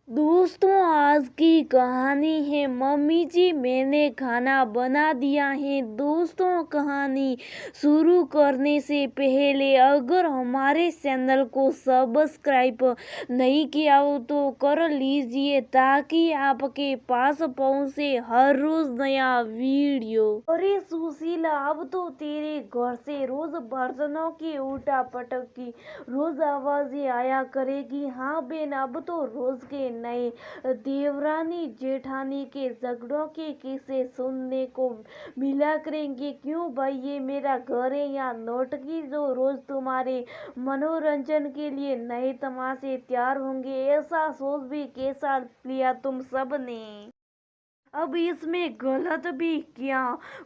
दोस्तों, आज की कहानी है मम्मी जी मैंने खाना बना दिया है। दोस्तों, कहानी शुरू करने से पहले अगर हमारे चैनल को सब्सक्राइब नहीं किया हो तो कर लीजिए ताकि आपके पास पहुंचे हर रोज नया वीडियो। अरे सुशीला, अब तो तेरे घर से रोज बर्तनों की उल्टा पटक की रोज आवाजें आया करेगी। हाँ बेन, अब तो रोज के नए देवरानी जेठानी के झगड़ों के किस्से सुनने को मिला करेंगे। क्यों भाई, ये मेरा घर है या नौटंकी जो रोज तुम्हारे मनोरंजन के लिए नए तमाशे तैयार होंगे। ऐसा सोच भी कैसा लिया तुम सब ने। अब इसमें गलत भी क्या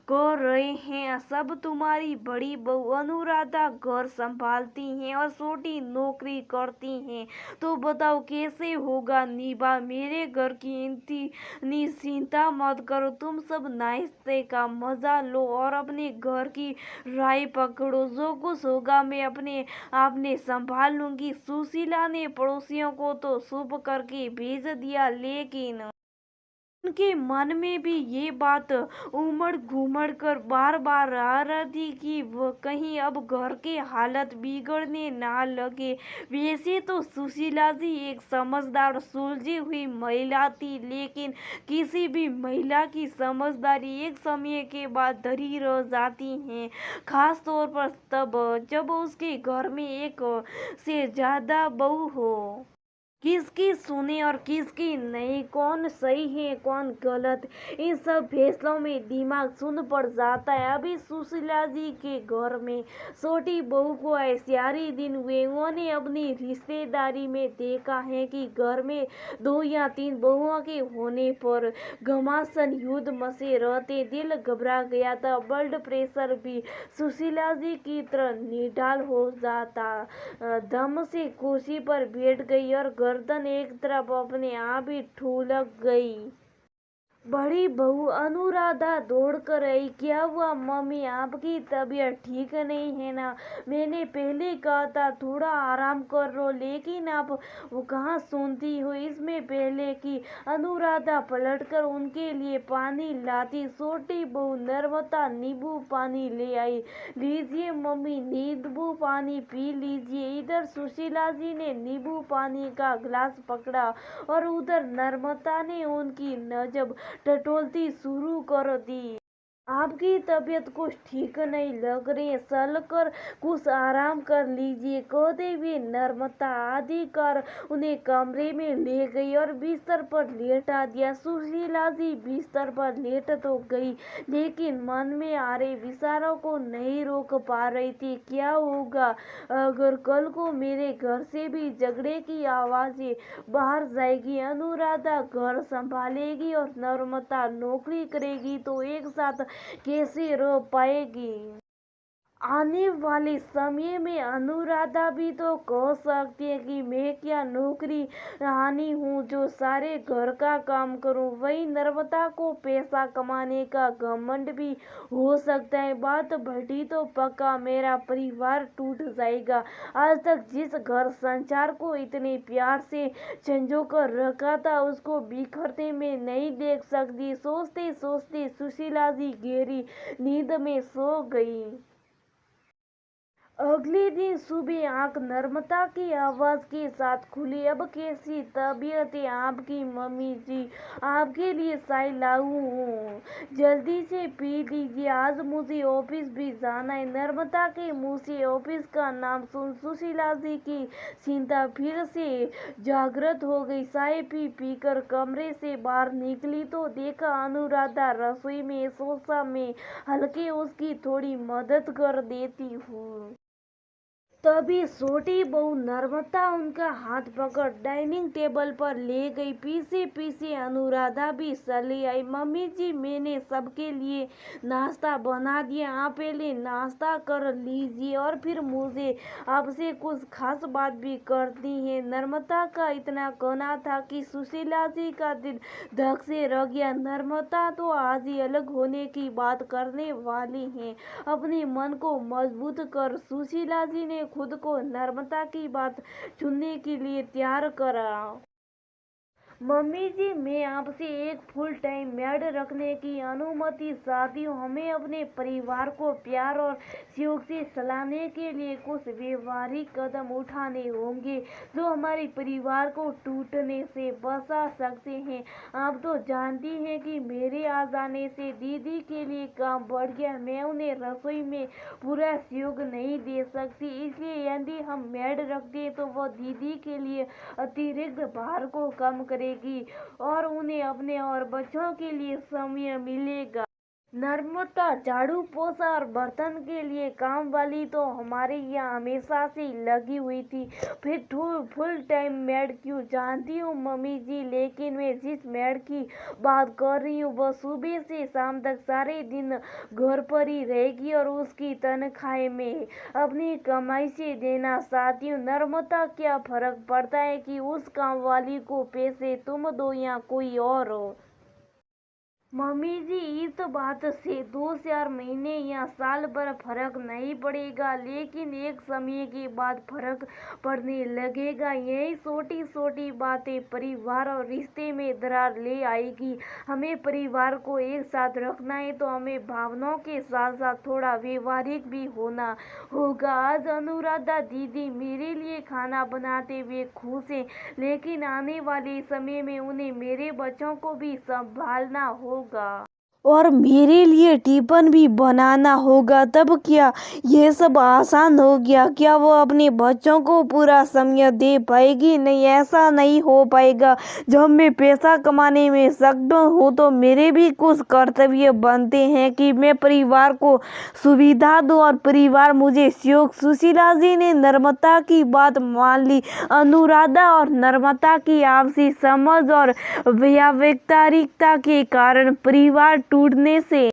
कर रहे हैं। सब तुम्हारी बड़ी बहू अनुराधा घर संभालती हैं और छोटी नौकरी करती हैं। तो बताओ कैसे होगा निभा मेरे घर की इतनी चिंता मत करो। तुम सब नाश्ते का मजा लो और अपने घर की राय पकड़ो। जो कुछ होगा मैं अपने आप ने संभाल लूंगी। सुशीला ने पड़ोसियों को तो चुप करके भेज दिया, लेकिन उनके मन में भी ये बात उमड़ घुमड़ कर बार बार आ रही थी कि वो कहीं अब घर के हालत बिगड़ने ना लगे। वैसे तो सुशीला जी एक समझदार सुलझी हुई महिला थी, लेकिन किसी भी महिला की समझदारी एक समय के बाद धरी रह जाती है, खास तौर पर तब जब उसके घर में एक से ज्यादा बहू हो। किसकी सुने और किसकी नहीं, कौन सही है कौन गलत, इन सब फैसलों में दिमाग सुन पड़ जाता है। अभी सुशीला जी के घर में छोटी बहू को ऐसियारी दिन हुए। उन्होंने अपनी रिश्तेदारी में देखा है कि घर में 2 या 3 बहुओं के होने पर घमासान युद्ध मचे रहते। दिल घबरा गया था, ब्लड प्रेशर भी सुशीला जी की तरह निढाल हो जाता। दम से कुर्सी पर बैठ गई और गर्दन एक तरफ अपने आप ही ठुलक गई। बड़ी बहू अनुराधा दौड़ कर आई। क्या हुआ मम्मी, आपकी तबीयत ठीक नहीं है ना? मैंने पहले कहा था थोड़ा आराम कर लो, लेकिन आप वो कहाँ सुनती हो। इसमें पहले कि अनुराधा पलटकर उनके लिए पानी लाती, छोटी बहू नर्मदा नींबू पानी ले आई। लीजिए मम्मी, नींबू पानी पी लीजिए। इधर सुशीला जी ने नींबू पानी का गिलास पकड़ा और उधर नर्मदा ने उनकी नजर टटोलती शुरू कर दी। आपकी तबीयत कुछ ठीक नहीं लग रही है, चल कर कुछ आराम कर लीजिए। कहते हुए नर्मदा आदि कर उन्हें कमरे में ले गई और बिस्तर पर लेटा दिया। सुशीला जी बिस्तर पर लेट तो गई, लेकिन मन में आ रहे विचारों को नहीं रोक पा रही थी। क्या होगा अगर कल को मेरे घर से भी झगड़े की आवाजें बाहर जाएगी? अनुराधा घर संभालेगी और नर्मदा नौकरी करेगी, तो एक साथ कैसे रह पाएगी? आने वाले समय में अनुराधा भी तो कह सकती है कि मैं क्या नौकरी रानी हूँ जो सारे घर का काम करूँ। वही नर्मदा को पैसा कमाने का घमंड भी हो सकता है। बात बढ़ी तो पक्का मेरा परिवार टूट जाएगा। आज तक जिस घर संसार को इतने प्यार से संजो कर रखा था, उसको बिखरते में नहीं देख सकती। सोचते सोचते सुशीला जी गहरी नींद में सो गई। अगले दिन सुबह आंख नर्मदा की आवाज के साथ खुली। अब कैसी तबीयत है आपकी मम्मी जी? आपके लिए चाय लाऊं हूँ, जल्दी से पी लीजिए, आज मुझे ऑफिस भी जाना है। नर्मदा के मुंह से ऑफिस का नाम सुन सुशीला जी की चिंता फिर से जागृत हो गई। चाय पी पीकर कमरे से बाहर निकली तो देखा अनुराधा रसोई में। सोचा में हल्के उसकी थोड़ी मदद कर देती हूँ। तभी छोटी बहू नर्मदा उनका हाथ पकड़ डाइनिंग टेबल पर ले गई। पीछे पीछे अनुराधा भी चली आई। मम्मी जी, मैंने सबके लिए नाश्ता बना दिया, आप पहले नाश्ता कर लीजिए और फिर मुझे आपसे कुछ खास बात भी करती है। नर्मदा का इतना कहना था कि सुशीला जी का दिल धक से रह गया। नर्मदा तो आज ही अलग होने की बात करने वाली हैं। अपने मन को मजबूत कर सुशीला जी ने खुद को नर्मदा की बात सुनने के लिए तैयार करा। मम्मी जी, मैं आपसे एक फुल टाइम मेड रखने की अनुमति चाहती हूँ। हमें अपने परिवार को प्यार और सहयोग से चलाने के लिए कुछ व्यवहारिक कदम उठाने होंगे जो हमारे परिवार को टूटने से बचा सकते हैं। आप तो जानती हैं कि मेरे आ जाने से दीदी के लिए काम बढ़ गया। मैं उन्हें रसोई में पूरा सहयोग नहीं दे सकती, इसलिए यदि हम मेड रखते हैं तो वह दीदी के लिए अतिरिक्त भार को कम करेगी और उन्हें अपने और बच्चों के लिए समय मिलेगा। नर्मदा, झाड़ू पोछा और बर्तन के लिए काम वाली तो हमारे यहाँ हमेशा से लगी हुई थी, फिर फुल टाइम मेड क्यों? जानती हूँ मम्मी जी, लेकिन मैं जिस मेड की बात कर रही हूँ वह सुबह से शाम तक सारे दिन घर पर ही रहेगी और उसकी तनख्वाह में अपनी कमाई से देना चाहती हूँ। नर्मदा, क्या फर्क पड़ता है कि उस काम वाली को पैसे तुम दो या कोई और हो? मम्मी जी, इस बात से 2-4 महीने या साल भर फर्क नहीं पड़ेगा, लेकिन एक समय के बाद फर्क पड़ने लगेगा। यही छोटी छोटी बातें परिवार और रिश्ते में दरार ले आएगी। हमें परिवार को एक साथ रखना है तो हमें भावनाओं के साथ साथ थोड़ा व्यवहारिक भी होना होगा। आज अनुराधा दीदी मेरे लिए खाना बनाते हुए खुश हैं, लेकिन आने वाले समय में उन्हें मेरे बच्चों को भी संभालना होगा और मेरे लिए टिफिन भी बनाना होगा। तब क्या ये सब आसान हो गया? क्या वो अपने बच्चों को पूरा समय दे पाएगी? नहीं, ऐसा नहीं हो पाएगा। जब मैं पैसा कमाने में सक्षम हूँ तो मेरे भी कुछ कर्तव्य बनते हैं कि मैं परिवार को सुविधा दूँ और परिवार मुझे सहयोग। सुशीला जी ने नर्मदा की बात मान ली। अनुराधा और नर्मदा की आपसी समझ और व्यावहारिकता के कारण परिवार टूटने से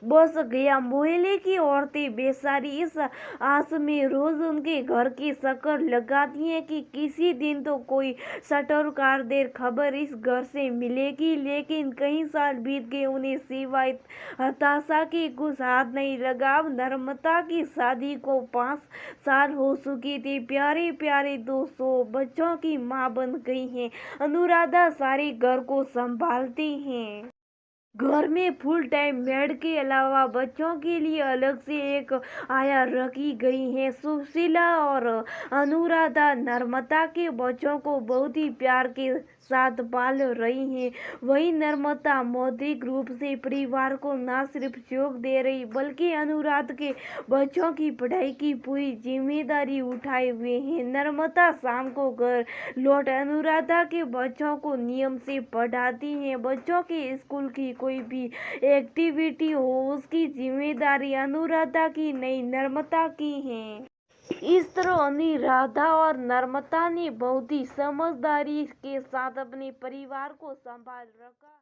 बस गया। मोहल्ले की औरतें बेचारी इस आस में रोज उनके घर की शक्कर लगाती हैं कि किसी दिन तो कोई सटरकार देर खबर इस घर से मिलेगी, लेकिन कई साल बीत गए, उन्हें सिवाय हताशा के कुछ हाथ नहीं लगा। अब नर्मदा की शादी को 5 साल हो चुके थे। प्यारे प्यारे 200 बच्चों की माँ बन गई हैं। अनुराधा सारे घर को संभालती हैं। घर में फुल टाइम मेड के अलावा बच्चों के लिए अलग से एक आया रखी गई है। सुशीला और अनुराधा नर्मदा के बच्चों को बहुत ही प्यार के साथ पाल रही हैं। वही नर्मदा मौद्रिक रूप से परिवार को न सिर्फ सहयोग दे रही बल्कि अनुराधा के बच्चों की पढ़ाई की पूरी जिम्मेदारी उठाए हुए हैं। नर्मदा शाम को घर लौट अनुराधा के बच्चों को नियम से पढ़ाती हैं। बच्चों के स्कूल की कोई भी एक्टिविटी हो उसकी जिम्मेदारी अनुराधा की नहीं, नर्मदा की है। इस तरह अनुराधा और नर्मदा ने बहुत ही समझदारी के साथ अपने परिवार को संभाल रखा।